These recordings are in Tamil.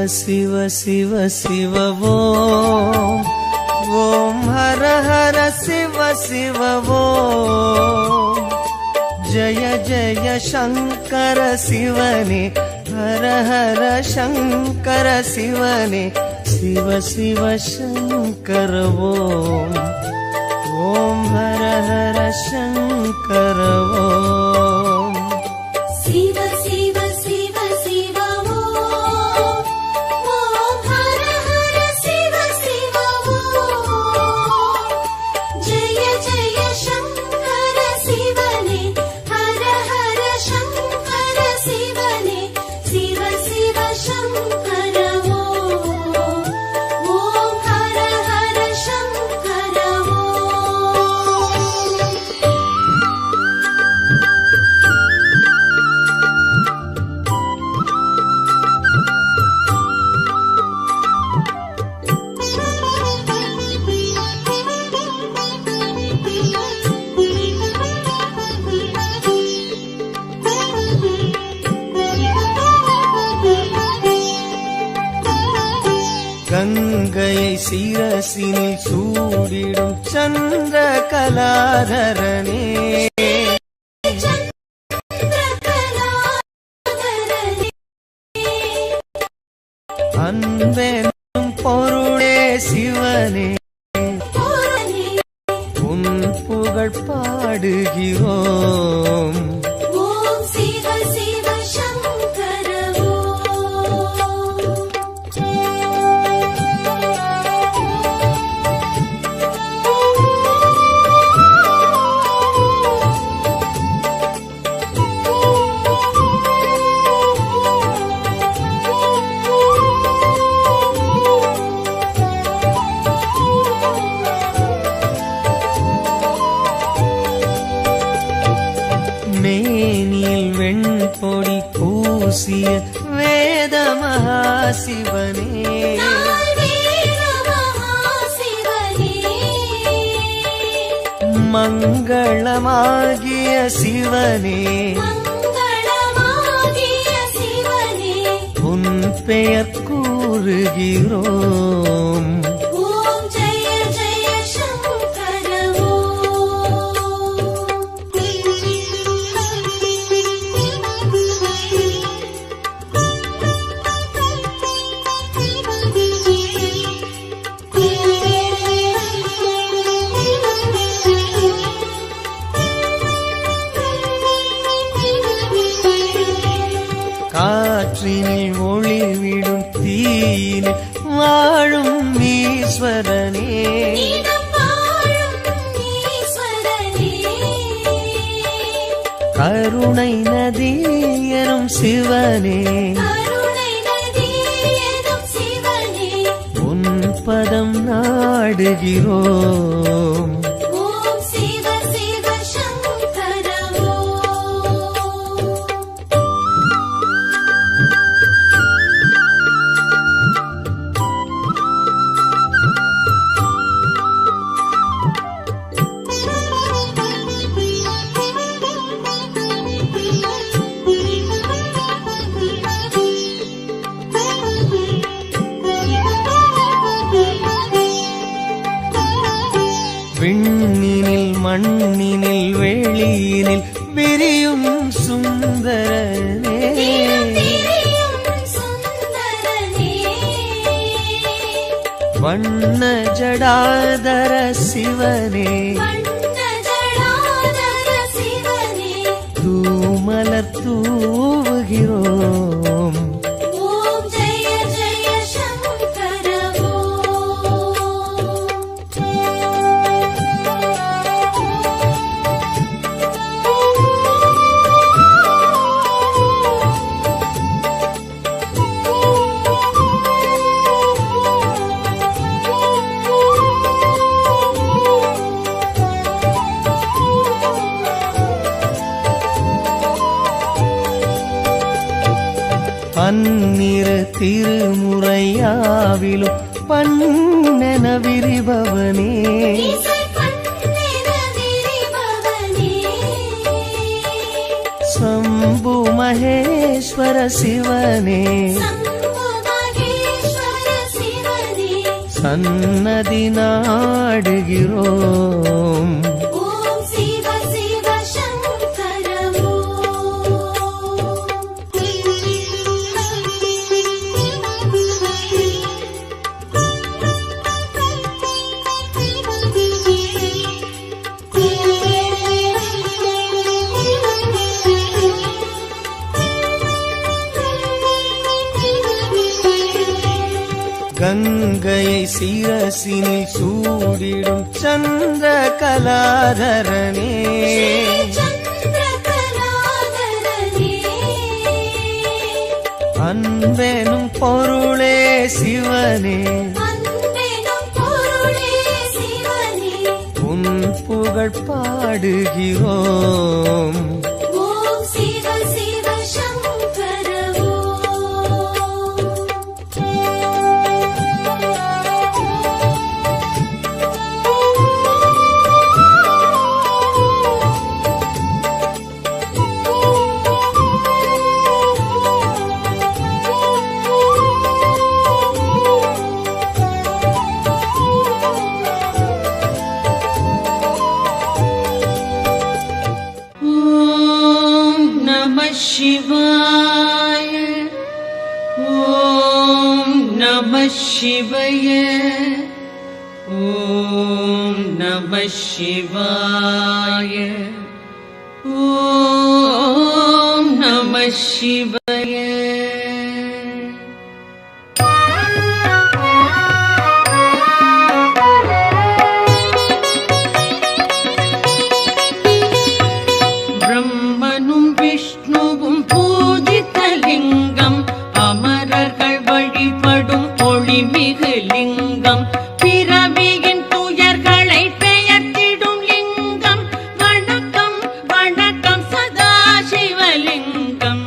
शिव शिव शिव ओम ओम हर हर शिव शिव ओम जय जय शंकर शिवने हर हर शंकर शिवने शिव शिव शंकर ओम ओम हर हर शंकर ओम शिव शिव शिव शिव ओम ओम हर हर शिव शिव ओम जय जय शंकर शिवने हर हर शंकर शिवने शिव शिव शंकर ओम ओम हर हर शंकर கங்கையை சிரசினில் சூடிடும் சந்திர கலாதரனே அன்பெனும் பொருளே சிவனே உன் புகழ் பாடுகிறோம் ஓம் சிவ சிவ சங்கர மேனில் வெண்பொடி பூசிய வேத மகாசிவனே மங்களமாகிய சிவனே உன் பெயர் கூறுகிறோம் ஓம் ஜெய ஜெய சங்கர காற்றினில் ஒளிவிடும் தீயினில் வாழும் ஈஸ்வரனே கருணை நதி எனும் சிவனே உன் பதம் நாடுகிறோம் ஓம் சிவ சிவ சங்கர விண்ணினில் மண்ணினில் வெளியினில் விரியும் சுந்தரனே வண்ண ஜடாதர சிவனே தூமலர் தூவுகிறோம் ஓம் ஜெய ஜெய சங்கர பன்னிரு திருமுறையாவிலும் பண்ணென விரிபவனே சம்பு மகேஸ்வர சிவனே சம்பு மகேஸ்வர சன்னதி நாடுகிறோம். ஓம் சிவ சிவ சங்கர கங்கையை சிரசினில் சூடிடும் சந்திர கலாதரனே, அன்பெனும் பொருளே சிவனே, உன் புகழ் பாடுகிறோம். ஓம் சிவ சிவ சங்கர शिवाय ॐ नमः शिवाय ॐ नमः शिवाय ॐ नमः शिवाय. பிரம்மனும் விஷ்ணுவும் பூஜித்தலிங்கம், அமரர்கள் வழிபடும் ஒளிமிகு லிங்கம், பிறவியின் துயர்களை பெயர்த்திடும் லிங்கம். வணக்கம் வணக்கம் சதா சிவலிங்கம்.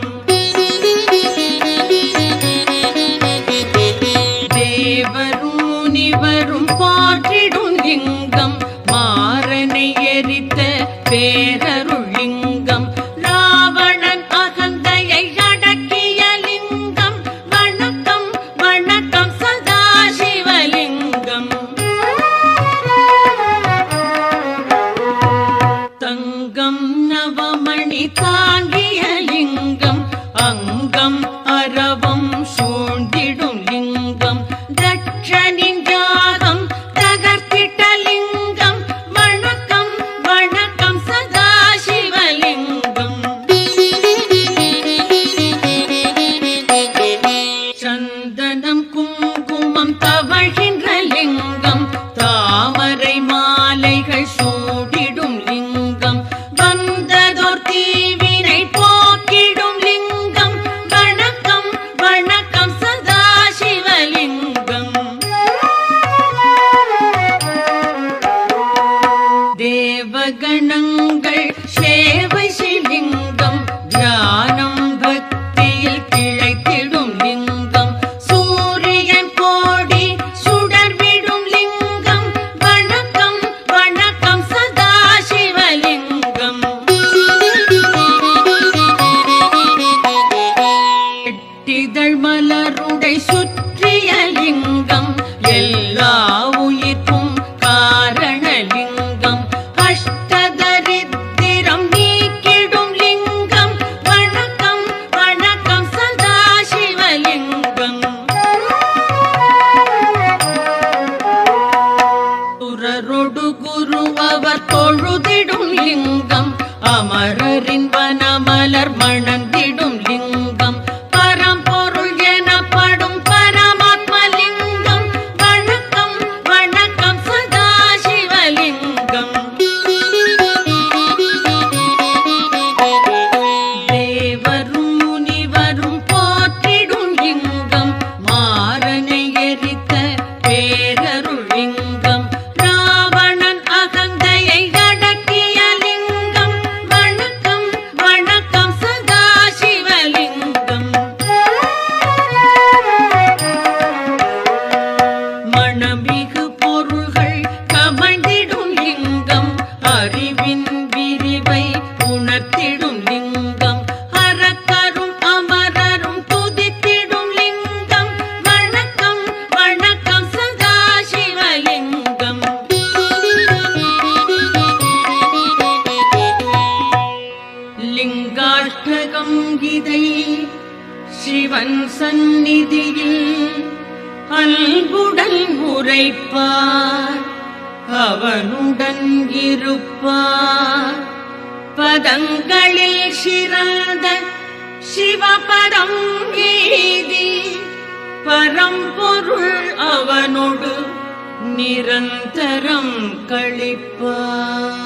தேவரும் முனிவரும் போற்றிடும் லிங்கம், மாறனை எரித்த பேரருள் லிங்கம், ராவணன் அகந்தையை அடக்கிய லிங்கம். வணக்கம் வணக்கம் சதா சிவலிங்கம். தங்கம் நவமணி தாங்கிய லிங்கம், அங்கம் அரவம் சூழ்ந்திடும் லிங்கம், தட்சனின் யாகம் தகர்த்திட்ட லிங்கம். வணக்கம் வணக்கம் சதா சிவலிங்கம். சந்தனம் குங்குமம் தவழ்கின்ற லிங்கம், தாமரை மாலைகள் சூடிடும் லிங்கம், வந்ததோர் தீவினை போக்கிடும் லிங்கம். வணக்கம் வணக்கம் சதா சிவலிங்கம். தேவகணங்கள் சேவை சிலிங்கம், ஞானம் பக்தியில் கிளைத்திடும் லிங்கம், சூரியன் கோடி சுடர்விடும் லிங்கம். வணக்கம் வணக்கம் சதா சிவலிங்கம். எட்டிதழ் மலருடை சுற்றிய லிங்கம், எல்லா உயிர்க்கும் காரணலிங்கம், அஷ்டதரித்திரம் நீக்கிடும் லிங்கம். வணக்கம் வணக்கம் சதா சிவலிங்கம். சுரரொடு குரு அவர் தொழுதிடும் லிங்கம், அமரரின் வனமலர் மணந்திடும் லிங்கம், பரம்பொருள் எனப்படும் பரமாத்மலிங்கம். வணக்கம் வணக்கம் சதா சிவலிங்கம். தேவரும் முனிவரும் போற்றிடும் லிங்கம், மாறனை எரித்த பேரருள் லிங்கம், ராவணன் அகந்தையை அடக்கிய லிங்கம். வணக்கம் வணக்கம் சதா அஷ்டகம் இதை சிவன் சந்நிதியில் அன்புடன் உரைப்பார், அவனுடன் இருப்பார். பதங்களில் சிறந்த சிவபரம் ஏதி பரம்பொருள் அவனோடு நிரந்தரம் கழிப்பார்.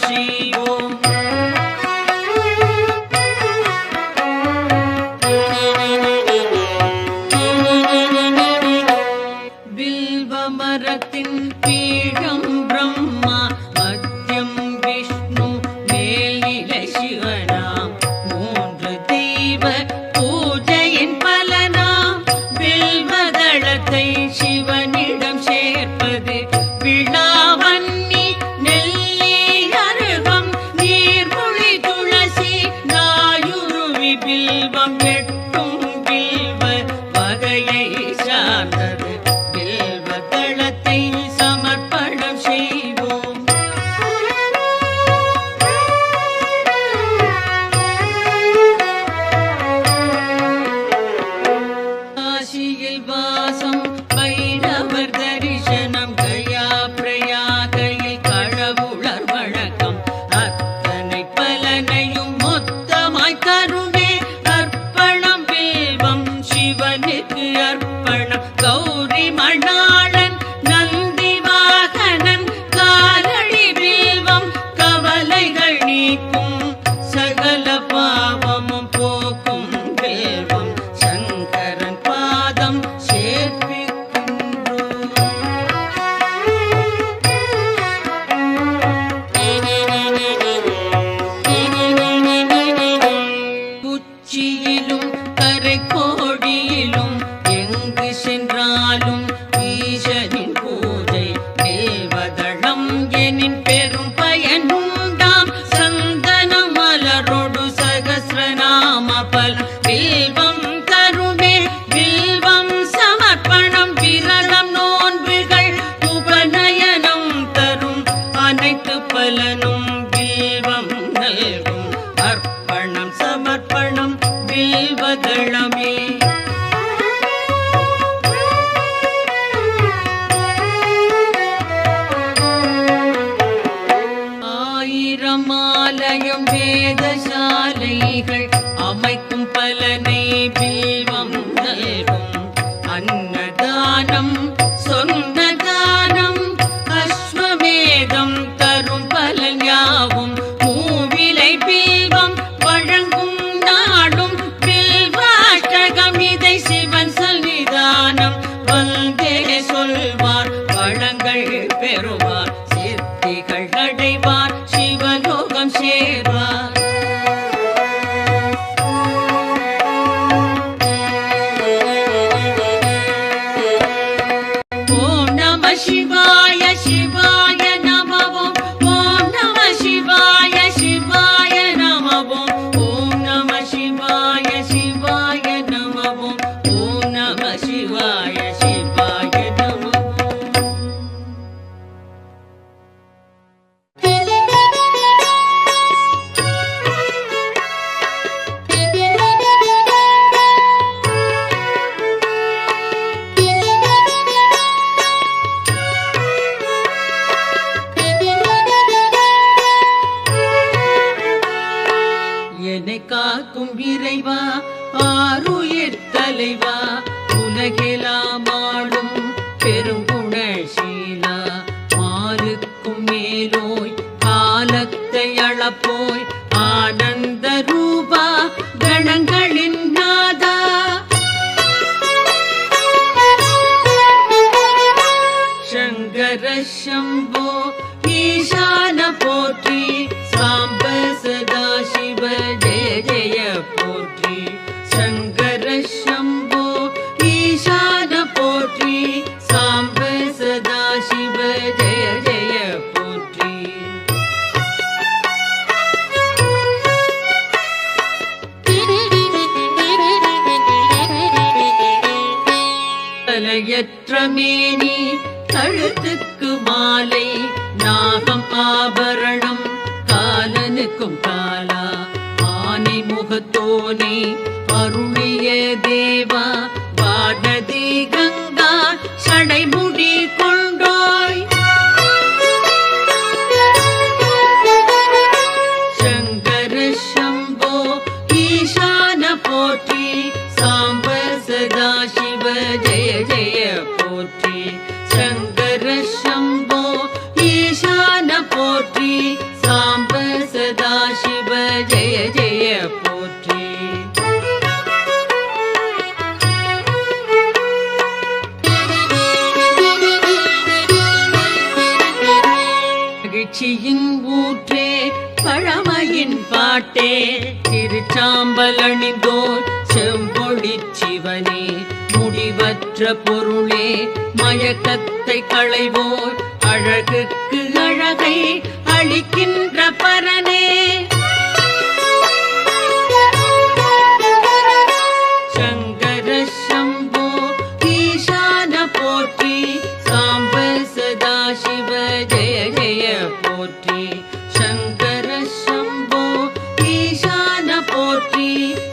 ஸ்ரீ அனைத்து பலனும் வில்வம் நல்கும் அர்ப்பணம் சமர்ப்பணம் வில்வதளமே. ஆயிரமாலயம் வேதசாலைகள் அமைக்கும் பலனை வில்வம் நல்கும் அன்னதானம் சொந்த தானம் அஸ்வமேதம் தரும் பலன் யாவும் மூவிலை வில்வம் வழங்கும் நாடும் வில்வாஷ்டகம் இதை சிவன் சன்னிதானம் வந்தே சொல்வார் வளங்கள் பெறுவார் சித்திகள் அடைவார் சிவலோகம் சேர்வார். ஓம் நம சிவாய சிவாய நமவோம் ஓம் நம சிவாய சிவாய நமவோம் ஓம் நம சிவாய சிவாய நமவோம் ஓம் நம சிவாய சிவாய நமவோம். என்னை காக்கும் இறைவா ஆருயிர் தலைவா உலகெல்லாம் ஆளும் பெருங்குணசீலா மாலுக்கும் மேலோய் காலத்தை அளப்போய் ஆனந்த ரூபா கணங்களின் நாதா சங்கர சம்போ ஈசான போற்றி சாம்ப சதா சிவ ஜெய ஜெய போற்றி சங்கர சம்போ ஈசான போற்றி சாம்ப சதா சிவ ஜெய ஜெய போற்றி. தலையற்ற மேனி கழுத்துக்கு மாலை நாகம் ஆபரணம் காலனுக்கும் காலா ஆனை முகத்தோனே அருளிய தேவா வானதி கங்கா சடைமுடி கொண்டோய் சங்கர சம்போ ஈசான போற்றி சாம்ப சதா சிவ ஜெய ஜெய போற்றி சங்கர சம்போ ஈசான போற்றி சாம்ப சதா சிவ ஜெய ஜெய போற்றி. மகிழ்ச்சியின் ஊற்றே பழமையின் பாட்டே திருச்சாம்பல் அணிந்தோர் செம்பொழி சிவனே முடிவற்ற பொருளே மயக்கத்தை களைவோர் அழகுக்கு அழகை அளிக்கின்ற பரனே சங்கர சம்போ ஈசான போற்றி சாம்ப சதா சிவ ஜெய ஜெய போற்றி சங்கர சம்போ ஈசான போற்றி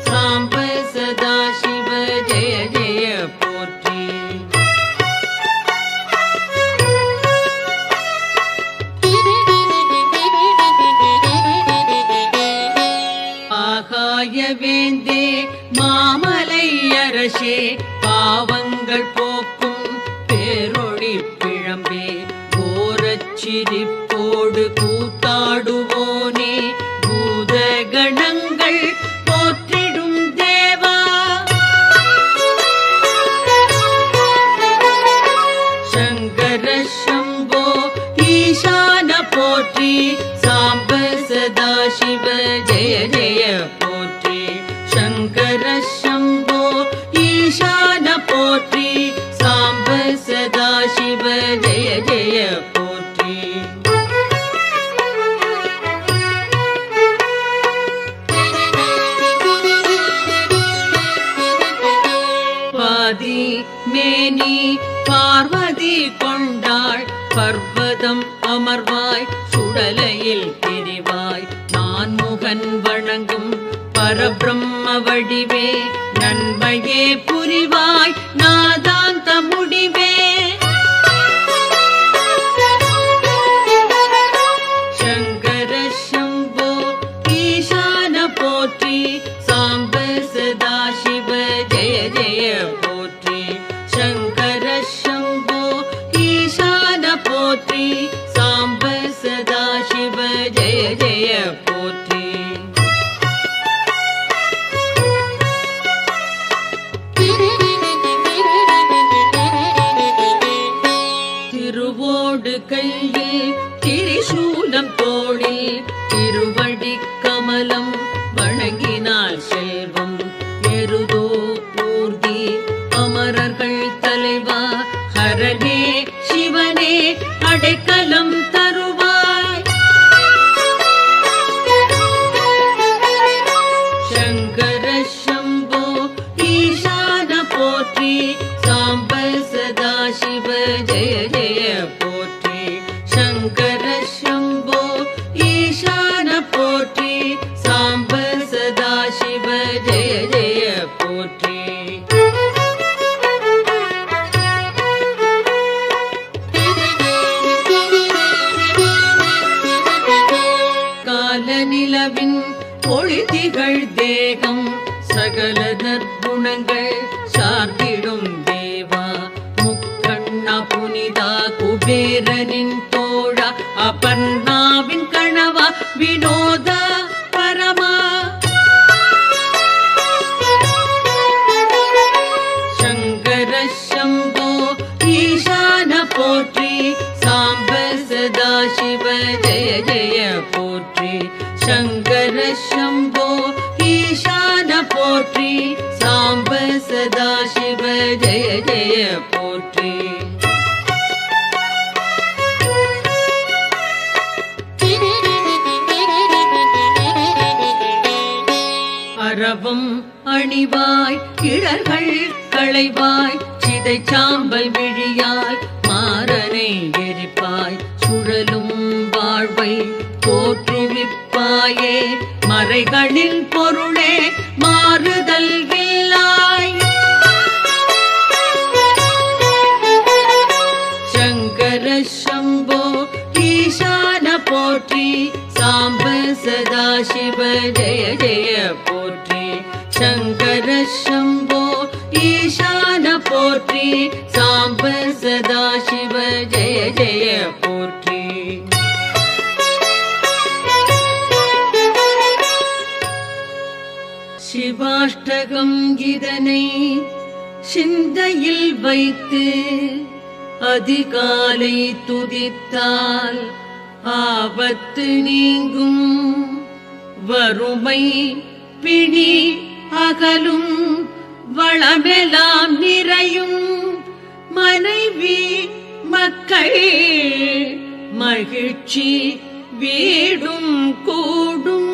சாம்ப சதா சிவ ஜெய ஜெய போற்றி. ஆகாய வேந்தே மாமலை அரசே பாவங்கள் போக்கும் பேரொளி பிழம்பே கோரச்சிரிப்போடு கூத்தாடுவோனே பூத கணங்கள் போற்றிடும் தேவா சங்கர சம்போ ஈசான போற்றி சாம்ப சதா சிவ ஜெய ஜெய போற்றி சங்கர சம்போ ஈசான போற்றி சாம்ப சதா சிவ ஜெய ஜெய போற்றி. பாதி மேனி பார்வதி கொண்டாள் பர்வதம் அமர்வாய் சுடலை பரபிரம்ம வடிவே நன்மையே புரிவாய் நாதாந்த முடிவே சங்கர சம்போ ஈசான போற்றி சாம்ப சதா சிவ ஜெய ஜெய போற்றி சங்கர சம்போ ஈசான போற்றி சாம்ப சதா சிவ ஜெய ஜெய போற்றி திருவோடு கையில் திரிசூலம் தோளில் திருவடி கமலம் வணங்கினார் செல்வம் எருதோ பூர்த்தி அமரர்கள் தலைவா ஹரனே சிவனே அடைக்கலம் தருவாய் சங்கர சம்போ ஈசான போற்றி சாம்ப சதா சிவ ஜெய ஜெய போற்றி சங்கர சம்போ ஈசான போற்றி சாம்ப சதா சிவ ஜெய ஜெய போற்றி கால நிலவின் ஒளிதிகள் தேகம் சகல நற்குணங்கள் சார்ந்திடும் தேவா முக்கண்ணா புனிதா குபேரனின் தோழா அபர்ணாவின் கணவா வினோதா பரமா சங்கர சம்போ ஈசான போற்றி சாம்ப சதா சிவ ஜெய ஜெய போற்றி சங்கர சம்போ ஈசான போற்றி சாம்ப சதா சிவ ஜெய ஜெய போற்றி அரவம் அணிவாய் இடர்கள் களைவாய் சிதை சாம்பல் விழியாய் மாறனை எரிப்பாய் சுழலும் வாழ்வை தோற்றுவிப்பாயே மறைகளின் பொருளே மாறுதல் இல்லாய் சங்கர சம்போ ஈசான போற்றி சாம்ப சதா சிவ ஜெய ஜெய போற்றி சங்கர சம்போ ஈசான போற்றி சாம்ப சதா சிவ ஜெய ஜெய போற்றி சிவாஷ்டகம் இதனை சிந்தையில் வைத்து அதிகாலை துதித்தால் ஆபத்து நீங்கும் வறுமை பிணி அகலும் வளமெல்லாம் நிறையும் மனைவி மக்கள் மகிழ்ச்சி வீடும் கூடும்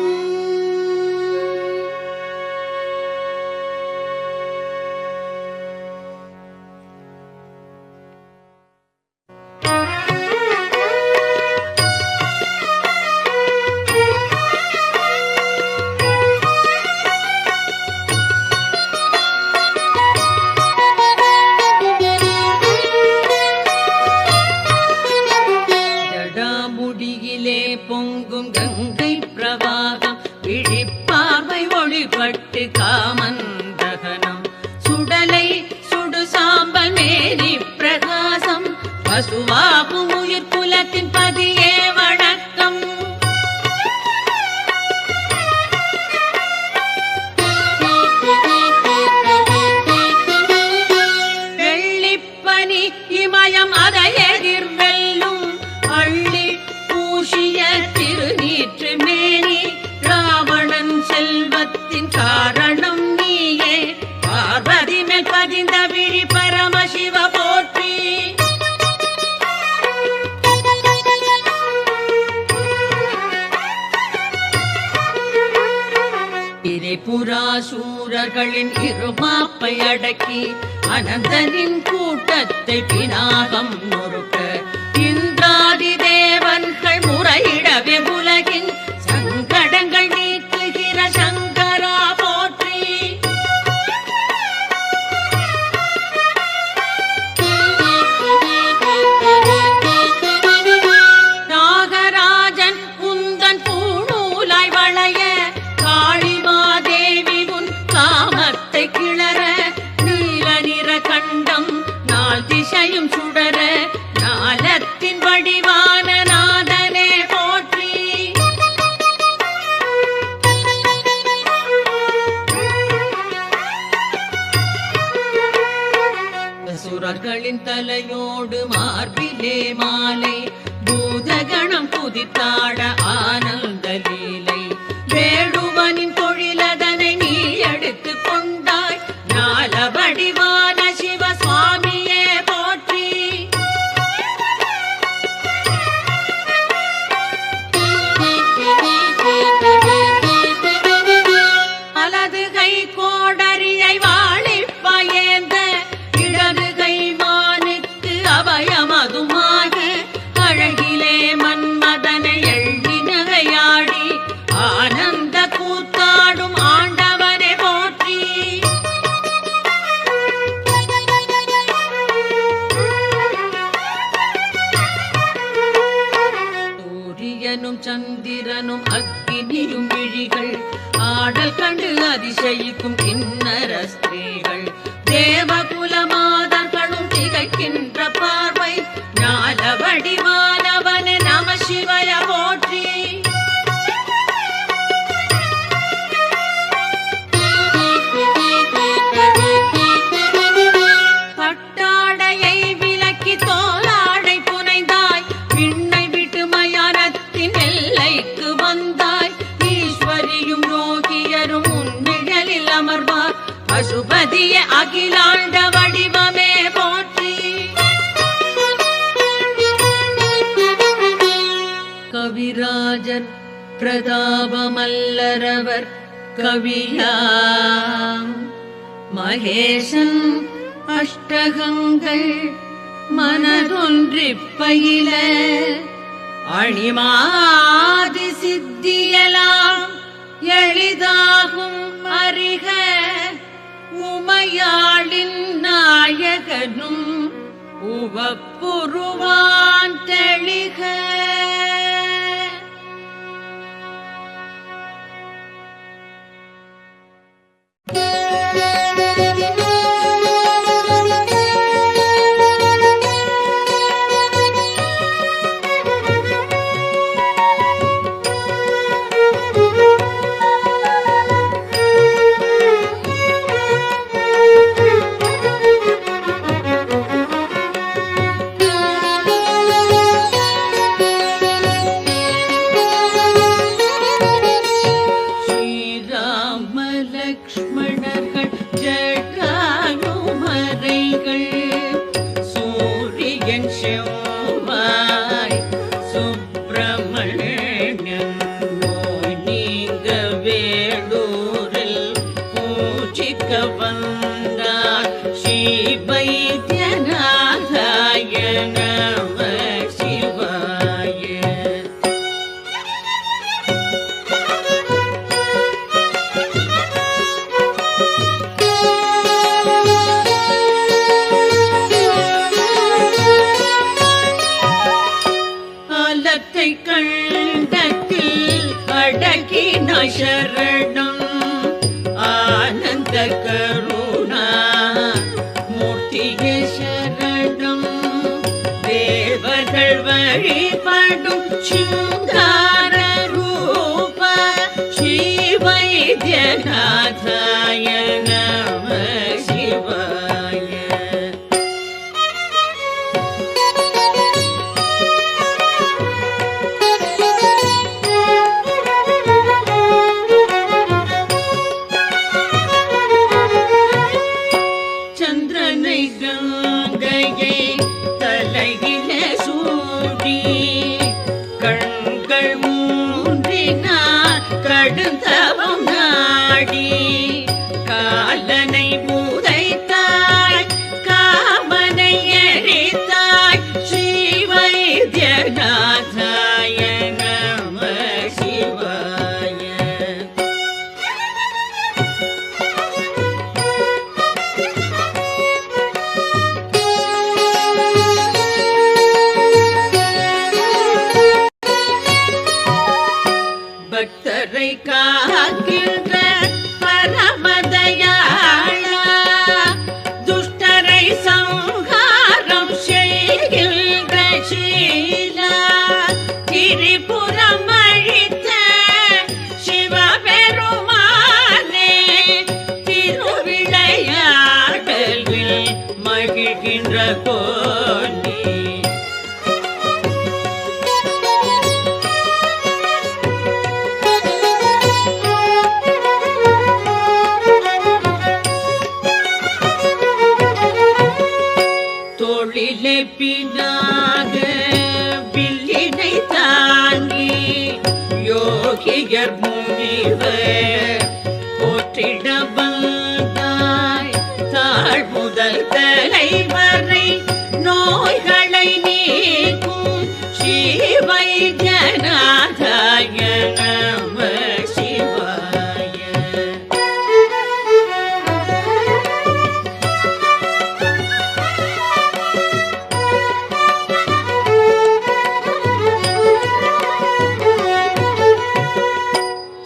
பொங்கும் கங்கை பிரவாகம் விழிப்பார்வை ஒளிபட்டு காமந்தகனம் சுடலை சுடு சாம்பல் மேரி பிரகாசம் பசுவாகும் உயிர் குலத்தின் பதியே வணக்கம் வெள்ளிப்பனி இமயம் அதை எதிர்வெல்லும் அள்ளி பூஷிய திருநீற்று மேனி ராவணன் செல்வத்தின் காரணம் நீயே பார்வதி மேல் பதிந்த விழி பரமசிவ போற்றி திரிபுராசூரர்களின் இருமாப்பை அடக்கி அனந்தனின் கூட்டத்தை பினாகம் நொறுக்க இந்திராதி தேவன்கள் முறையிடவே உலகின் சங்கடங்கள் நீக்குகிற சங்கரா தலையோடு மார்பிலே மாலை பூதகணம் குதித்தாட ஆனந்த லீலை வேடுவனின் தொழிலதனை நீ எடுத்து கொண்டாய் ஞால வடிவான சிவசுவாமியே போற்றி அலது கை கோடரியை வாழிப்பயேந்த இடது கை மானுக்கு அபயமதுமாக அழகிலே மன்மதனை எள்ளி நகையாடி ஆனந்த கூத்தாடும் ஆண்டவனை போற்றி சூரியனும் சந்திரனும் அக்கினியும் விழிகள் ஆடல் கண்டு அதிசயிக்கும் கிண்ணற ஸ்திரீகள் தேவகுல மாதர்களும் திகைக்கின்ற பார்வை ஞான வடிவானவனே நம சிவய போற்றி பட்டாடையை விலக்கி தோலாடை புனைந்தாய் விண்ணை விட்டு மயானத்தின் எல்லைக்கு வந்தாய் ஈஸ்வரியும் யோகியரும் உன்னிழலில் அமர்வார் பசுபதிய அகிலாண்ட வடிவமே போற்றி கவிராஜர் பிரதாபமல்லரவர் கவியாம் மகேசன் அஷ்டகங்கள் மனதொன்றிப் பயில அணிமாதி சித்தியலாம் எளிதாகும் அறிக உமையாளின் நாயகனும் உவப்புருவான் தெளிக லக்ஷ்மணர்கள் ஜடாயுமரைகள் சூரியன் செவ்வாய் சுப்பிரமணியன் நோய் நீங்க வேடூரில் பூஜிக்க வந்தார் ஸ்ரீ வைத்தியநாதாய நம சிவாய கண்டத்தில் அடக்கின சரணம் ஆனந்த கருணா மூர்த்திய சரணம் தேவர்கள் வழிபடும் சிங்கார ரூப ஸ்ரீ வைத்தியநாதாய நம சிவாய கங்கையை தலையில சூடி கண்கள் மூன்றினார் கடுந்தவம் நாடி காலனை பூதைத்தாய் காமனை எரித்தாய் ஸ்ரீ வைத்தியநாதாய நம சிவாய பக்தரை காக்கின்ற பரமதயாளா துஷ்டரை சங்காரம் செய்கின்ற சீலா திரிபுரம் அழித்த சிவபெருமானே திருவிளையாடலில் மகிழ்கின்ற கோ யோகியர் முனிவர் போற்றிட வந்தாய் தாழ் முதல் தலைவரை நோய்களை நீக்கும் ஸ்ரீ வைத்தியநாதாய நம சிவாய.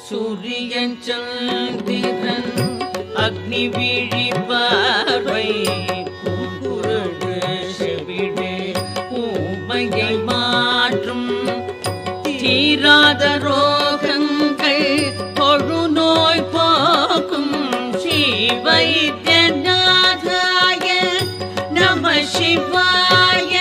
சூரியன் சந்திரன் அக்னி விழி பார்வை குருடு செவிடு ஊமையை மாற்றும் தீராத ரோகங்கள் தொழுநோய் போக்கும் ஸ்ரீ வைத்தியநாதாய நம சிவாய.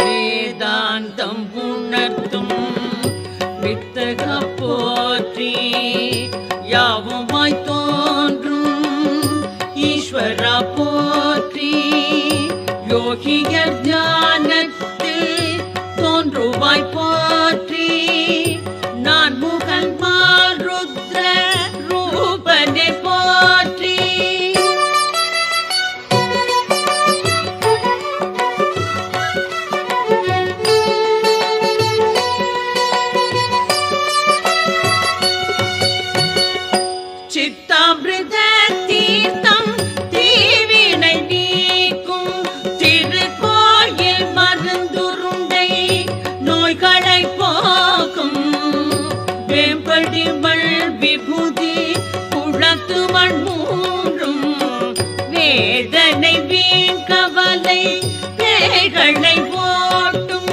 வேதாந்தம் உணர்த்தும் வித்தக போற்றி யாவுமாய் தோன்றும் ஈஸ்வர போற்றி யோகியர் ஞானத்தில் தோன்றுவாய் போற்றி நான் முகன் மால் ருத்ர ரூபனை போற்றி. சித்தாமிருத தீர்த்தம் தீவினை நீக்கும் திருக்கோயில் மருந்துருண்டை நோய்களை போக்கும் வேம்படி மண் விபூதி குளத்து மண் மூன்றும் வேதனை வீண் கவலை பேய்களை ஓட்டும்.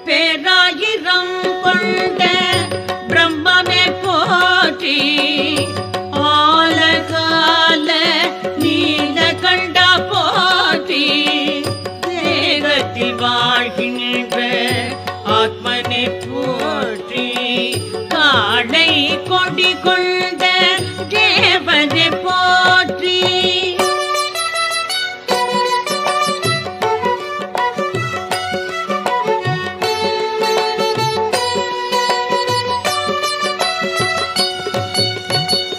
பேராயிரம் கொண்ட பிரம்மமே போற்றி ஆலகால நீலகண்டா போற்றி தேகத்தில் வாழ்கின்ற ஆத்மனை போற்றி காளை கொடி கொண்ட தேவனை போற்றி.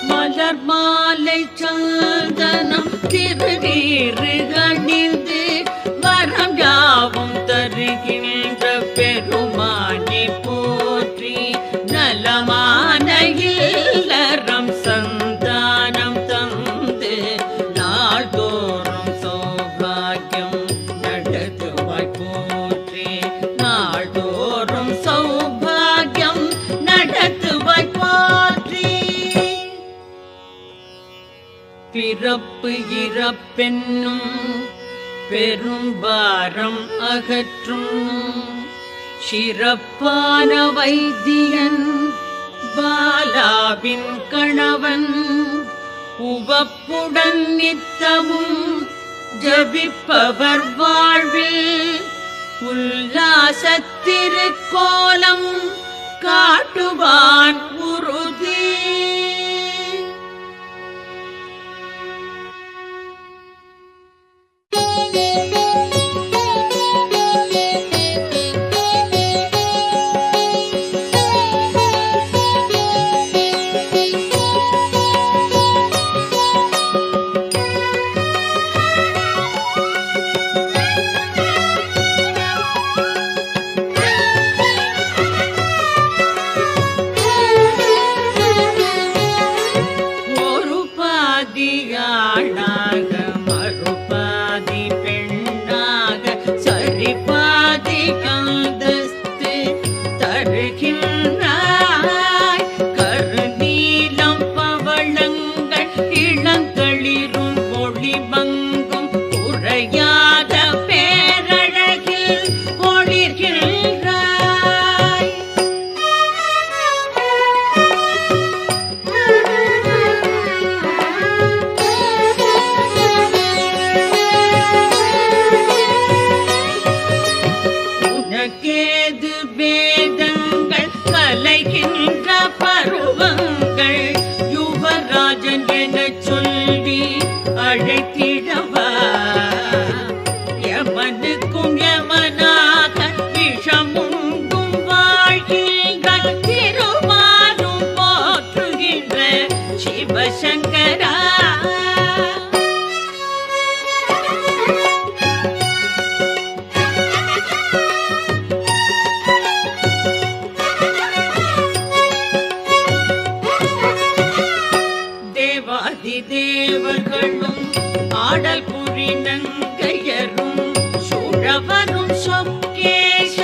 மலர் மாலை சந்தனம் திருநீறு அணிந்து வரம் யாவும் தருகின்ற பெருமானை போற்றி நலமான இல்லறம் சந்தானம் தந்து நாள்தோறும் சௌபாகியம் நடத்துவாய் போற்றி நாள்தோறும் சௌபாகியம் நடத்துவாய் போற்றி. பிறப்பு இறப்பென்னும் பெரும்பாரம் அகற்றும் சிறப்பான வைத்தியன் பாலாவின் கணவன் உவப்புடன் நித்தமும் ஜபிப்பவர் வாழ்வில் உல்லாசத்திருக்கோலம் காட்டுவான் உறுதி. அழைத்திடவா யமனுக்கும் யமனாக விஷமுண்டும் வாழ்கின்ற திருமாலும் போற்றுகின்ற சிவசங்கரா தேவர்களும் ஆடல் புரிநங்கையரும் சுழவரும் சொக்கேஷ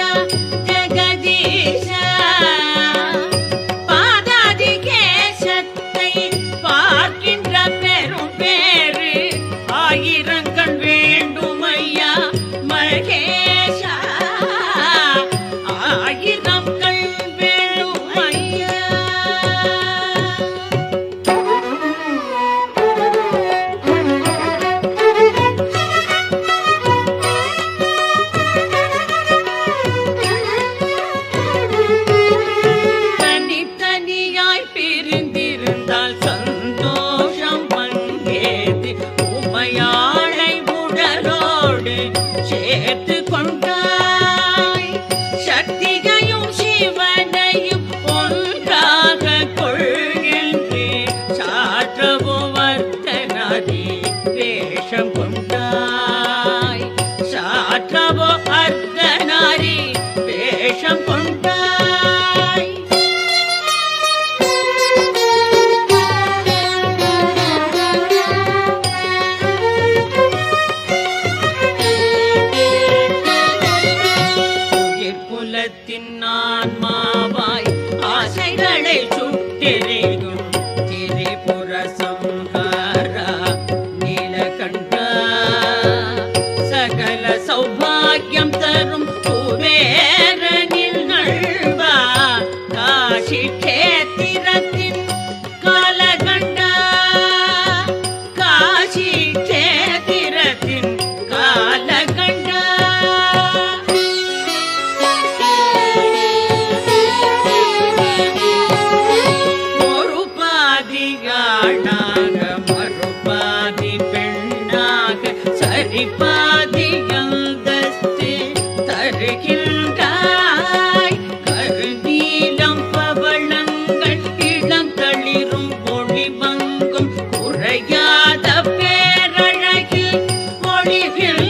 ஜெகதீஷ பாதாதி கேசத்தை பார்க்கின்ற பெரும் பேரு ஆயிரங்கள் வேண்டும் ஐயா மகேஷா ஆயிரம் கண் வேணும் ஐயா ஆன்மாவாய் ஆசைகளை சுட்டெறியும் திரிபுர சம்ஹாரா நீலகண்டா சகல சௌபாகியம் தரும் குபேரனில் நல்வா காஷி கேத்திரத்தின் காலகண்டா காஷி கேத்திரத்தின் காலகண்டா மறுபாதி பெண்ணாக சரிபாதி அந்தஸ்து தருகின்றாய் கருநீலம் பவளங்கள் இளம் தளிரும் ஒளிவங்கும் குறையாத பேரழகில் ஒளிகின்றாய்.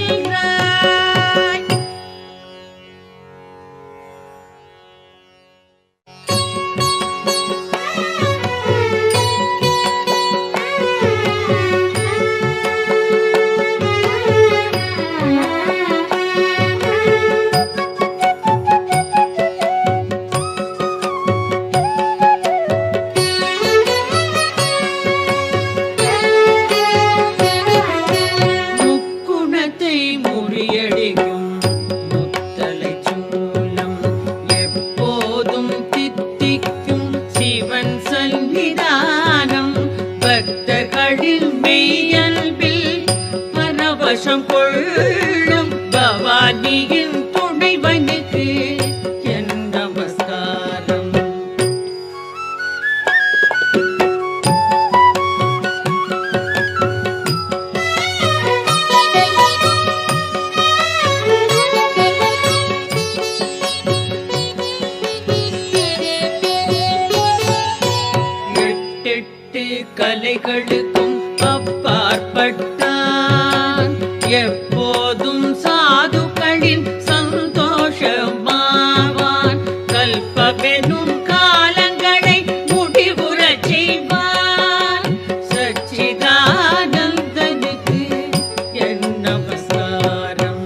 பரவசம் கொள்ளும் பவானியின் துணைவனுக்கு என் நமஸ்காரம். எட்டெட்டு கலைகளுக்கும் அப்பாற்பட்டான் எப்போதும் சாதுக்களின் சந்தோஷமாவான் கல்பவெனும் காலங்களை முடிவுறச் செய்வான் சச்சிதானந்தனுக்கு என் நமஸ்காரம்.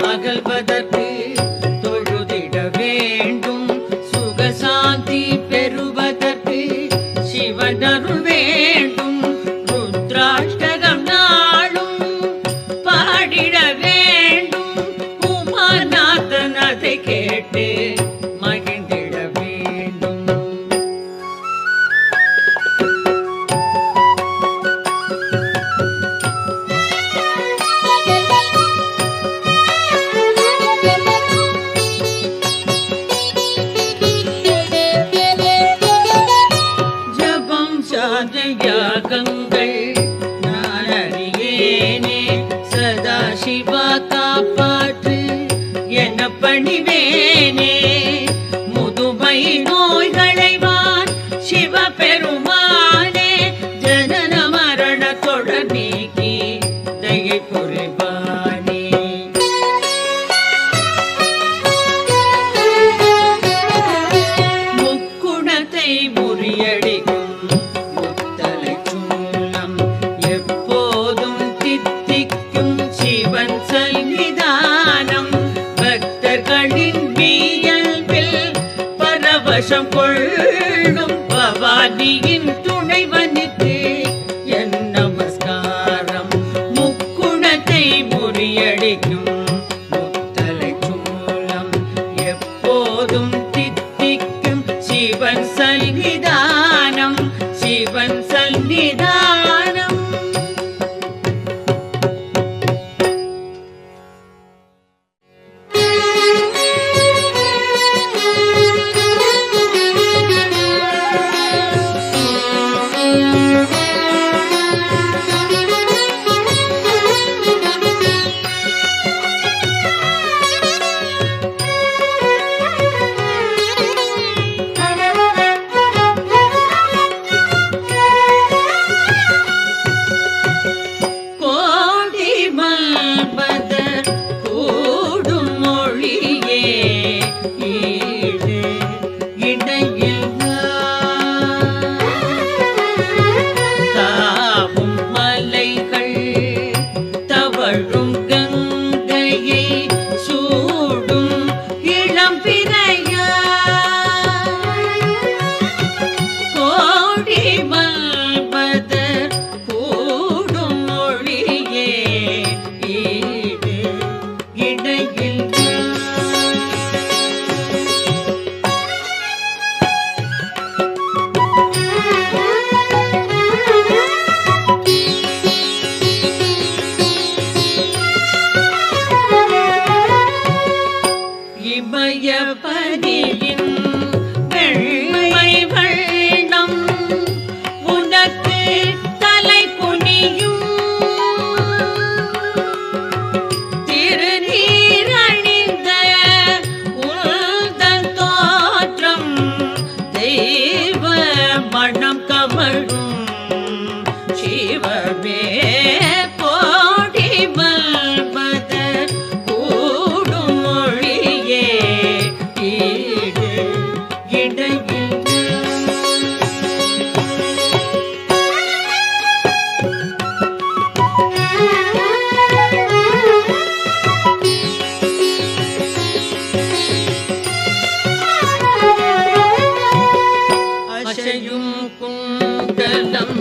அகல்வதற்கு தொழுதிட வேண்டும் சுகசாந்தி பெறுவதற்கு சிவனருள் வேண்டும் ருத்ராஷ்டகம் நாளும் பாடிட வேண்டும் உமாநாதன் அதை கேட்டு மகிழ்ந்திட வேண்டும். பணிவேனே. முதுமை நோய்களைவான் சிவபெருமானே, ஜனன மரண தொடர் நீக்கி தயை புரிவானே. முக்குணத்தை முறியடிக்கும் முத்தலை சூலம், எப்போதும் தித்திக்கும் சிவன் சந்நிதானம். பக்தர்களின் வியல்பில் பரவசம் கொள்ளும் பவானியின் துணைவனுக்கு என் நமஸ்காரம். முக்குணத்தை முறியடிக்கும் முத்தலை சூலம், எப்போதும் தித்திக்கும் சிவன் சந்நிதானம், சிவன் சந்நிதானம். கோடி மல்பதர் கூடும் மொழியே, ஈடு இடையில்லா. தாவும் மலைகள் தவழும் கங்கையை சூடும் இளம்பிறையா. கோடி மல்பதர் கூடும் மொழியே, ஈடு இடையில்லா. இமயபதியின் வெண்மை வண்ணம் உனக்கு தலை குனியும். திருநீர் அணிந்த உந்தன் தோற்றம் தெய்வ மணம் கமழும் சிவமே. கோடி மல்பதர் கூடும் மொழியே, ஈடு இடையில்லா. அசையும் குண்டலம்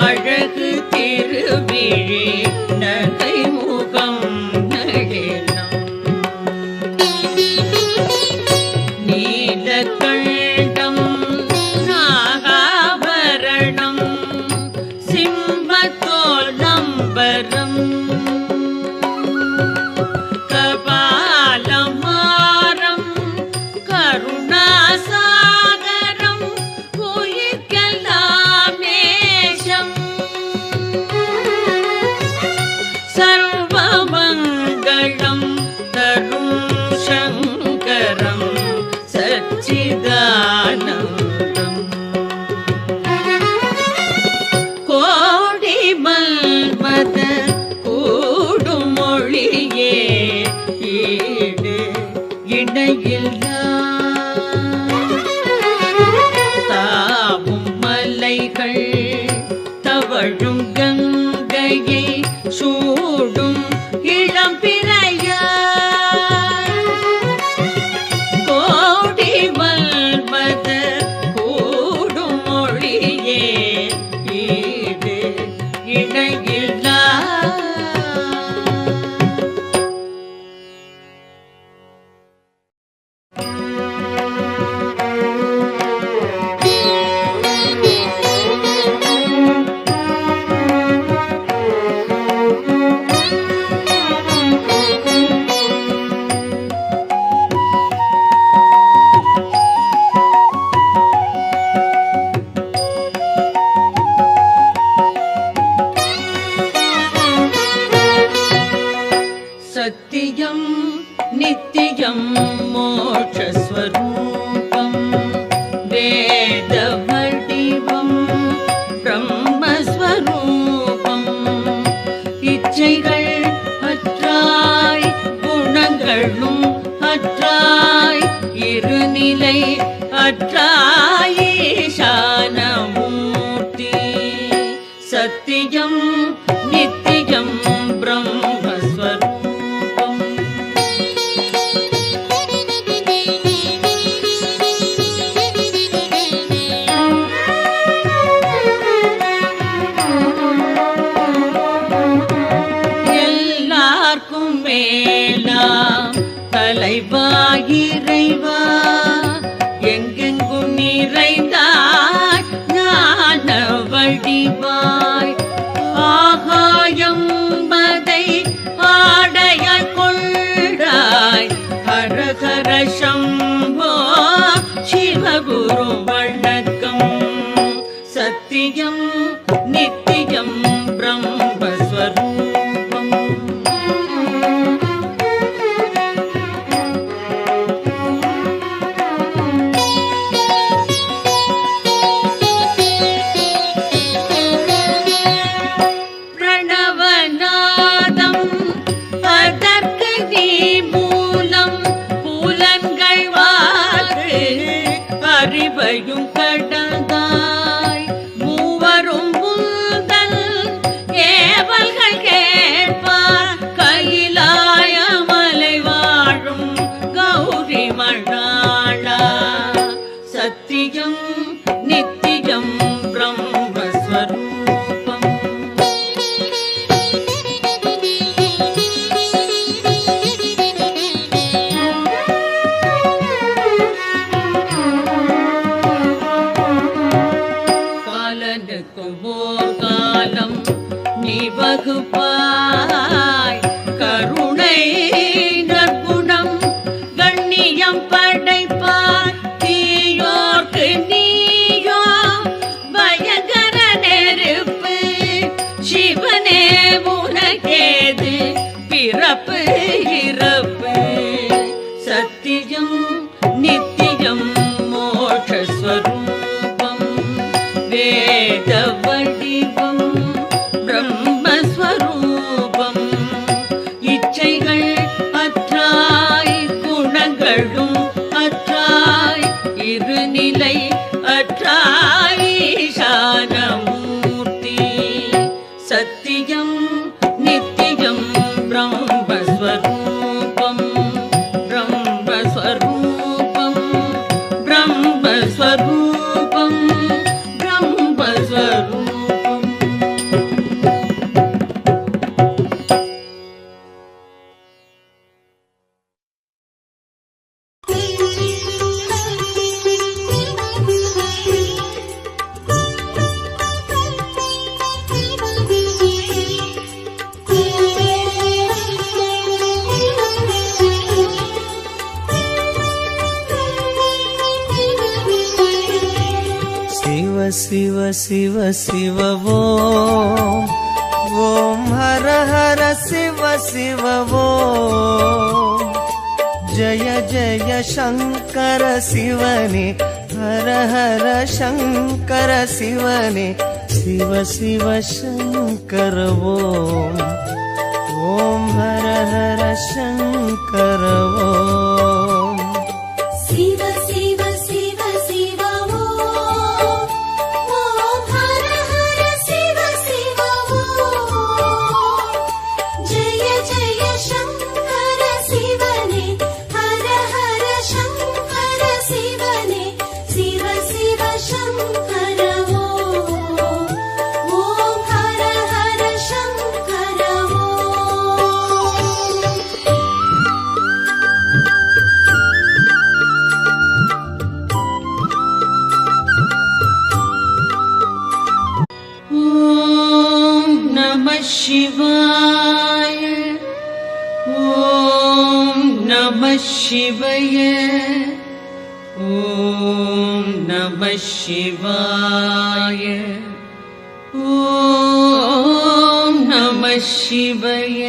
அழகு திருவிழி நகை முகம் நளினம். நீலகண்டம் நாகாபரணம் சிம்மத்தோல் நம்பரம். கபாலமாரம் கருணாசாகரம் உயிர்க்கெல்லாம் நேசம். சர்வமங்களம் தரும் சங்கரம் சச்சிதானந்தம். கோடி மல்பதர் கூடும் மொழியே, ஈடு இடையில்லா. தாவும் மலைகள் தவழும் கங்கையை சூடும் இளம்பிறையா. கோடி மல்பதர் கூடும் மொழியே, ஈடு இடையில்லா. नित्यं मोक्षस्वरूपं वेदवडिवं ब्रह्मस्वरूपं इच्छைகள் அற்றாய் குணங்களும் அற்றாய் இருநிலை அற்றாய் ஈசானமூர்த்தி சத்தியம் நித்தியம் பிரம்மஸ்வரூபம் எல்லார்க்கும் மேலாம் தலைவா இறைவா எங்கெங்கும் நிறைந்தாய் ஞான வடிவாய் ஆகாயம் மதை ஆடையாய் கொள்ளாய் ஹரஹர சம்போ சிவகுரு வணக்கம் சத்தியம் நித்தியம் பிரம்மஸ்வரூபம் பிரணவநாதம் அதற்கு நீ மூலம் புலன்கள் வாக்கு அறிவையும் கடந்தாய் மூவரும் முந்தல் ஏவல்கள் கேட்பார் கையிலாயமலை வாழும் கௌரி மணாளா சத்தியம் நித்தியம் பிரம்மஸ்வரூபம் காலனுக்கும் ஓர் காலம் நீ வகுப்பாய் கருணை நற்குணம் கண்ணியம் படைப்பாய் தீயோர்க்கு நீயோ பயங்கர நெருப்பு சிவனே உனக்கேது பிறப்பு இறப்பு சத்தியம் நித்தியம் மோட்சஸ்வரூபம் வேத வடிவம் பிரம்மஸ்வரூபம் இச்சைகள் அற்றாய் குணங்களும் அற்றாய் இருநிலை அற்றாய் ஈசானமூர்த்தி சத்தியம் நித்தியம் பிரம்மஸ்வரூபம் பிரம்மஸ்வரூபம் பிரம்மஸ்வரூபம் பிரம்மஸ்வரூபம் शिव शिव शिव ओम ओम हर हर शिव शिव ओम जय जय शंकर शिवने हर हर शंकर शिवने शिव शिव शंकर ओम ओम हर हर शंकर ओम शिव शिव शिव शिव ओम ओम हर हर शिव शिव ओम जय जय शंकर शिवने हर हर शंकर शिवने शिव शिव शंकर ओम ओम हर हर शंकर ओम ॐ नमः शिवाय ॐ नमः शिवाय ॐ नमः शिवाय ॐ नमः शिवाय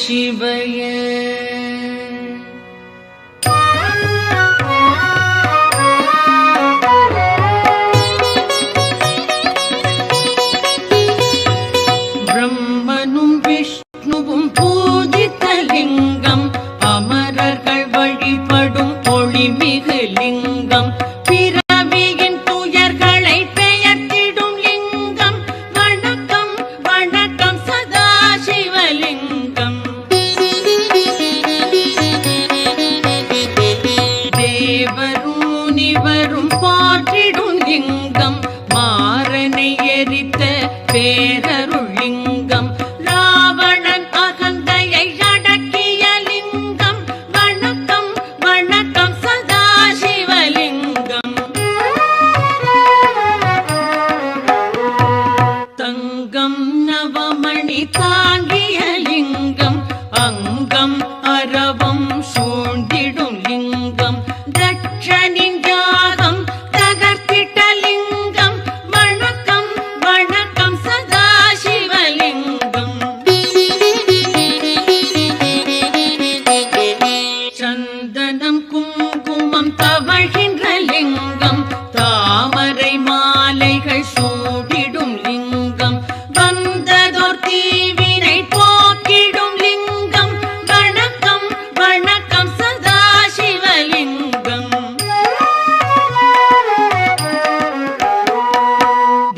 சிவய. பிரம்மனும் விஷ்ணுவும் பூஜித்த லிங்கம், அமரர்கள் வழிபடும் ஒளிமிகு லிங்கம், பிறவியின் துயர்களை பெயர்த்திடும் லிங்கம். வணக்கம் வணக்கம் சதா சிவலிங்கம். தேவரும் முனிவரும் போற்றிடும் லிங்கம், மாறனை எரித்த பேரருள் லிங்கம், ராவணன் அகந்தையை அடக்கிய லிங்கம். வணக்கம் வணக்கம் சதா சிவலிங்கம். தங்கம் நவமணி தாங்கிய லிங்கம், அங்கம் அரவம் சூழ்ந்திடும் லிங்கம், தட்சனின் யாகம் தகர்த்திட்ட லிங்கம். வணக்கம் வணக்கம் சதா சிவலிங்கம். சந்தனம் குங்குமம் தவழ்கின்ற லிங்கம், தாமரை மாலைகள் சூடிடும் லிங்கம், வந்ததோர் தீவினை போக்கிடும் லிங்கம். வணக்கம் வணக்கம் சதா சிவலிங்கம்.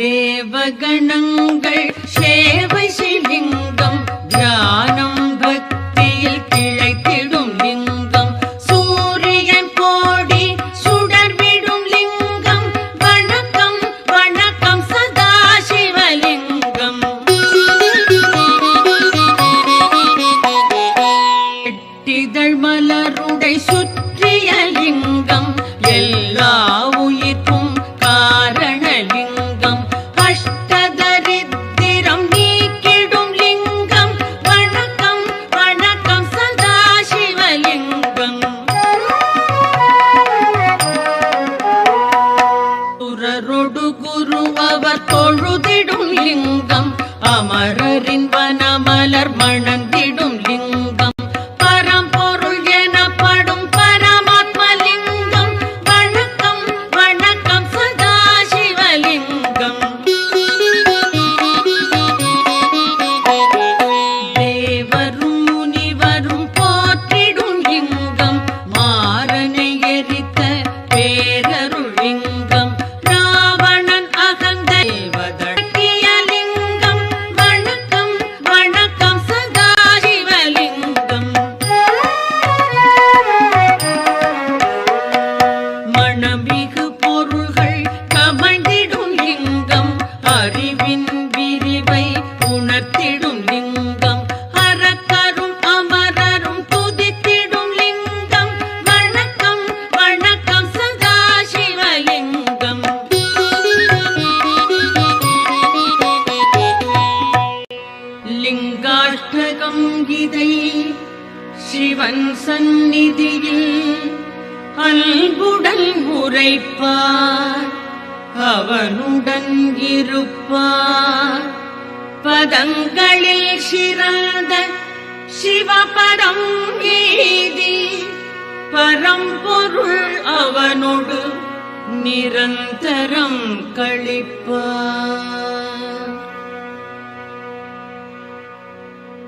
தேவகணங்கள் சேவை சிலிங்கம், தியானம் பக்தியில் கிளைத்திடும் லிங்கம், சூரியன் கோடி சுடர்விடும் லிங்கம். வணக்கம் வணக்கம் சதா சிவலிங்கம். எட்டிதழ் மலருடை சுற்றிய லிங்கம், எல்லா உயிர்க்கும் காரணலிங்கம், அஷ்டதரித்திரம் நீக்கிடும் லிங்கம். வணக்கம் வணக்கம் சதா சிவலிங்கம். சுரரொடு குரு அவர் தொழுதிடும் லிங்கம், அமரரின் வனமலர் மணந்திடும் லிங்கம், பரம்பொருள் எனப்படும் பரமாத்மலிங்கம். வணக்கம் வணக்கம் சதா சிவலிங்கம். தேவரும் முனிவரும் போற்றிடும் லிங்கம், மாறனை எரித்த பேரருள் லிங்கம், ராவணன் அகந்தேவதற்கிய லிங்கம். வணக்கம் வணக்கம் சதா சிவலிங்கம். மணமிகு பொருள்கள் கமழ்ந்திடும் லிங்கம், அறிவின் விரிவை உணர்த்திடும் லிங்கம், அரக்கரும் அமரரும் துதித்திடும் லிங்கம். வணக்கம் வணக்கம் சதா சிவலிங்கம். லிங்காஷ்டகம் இதை சிவன் சந்நிதியில் அன்புடன் உரைப்பார், அவனுடன் இருப்பார். பதங்களில் சிறந்த சிவபரம் ஏதி, பரம்பொருள் அவனோடு நிரந்தரம் கழிப்பார்.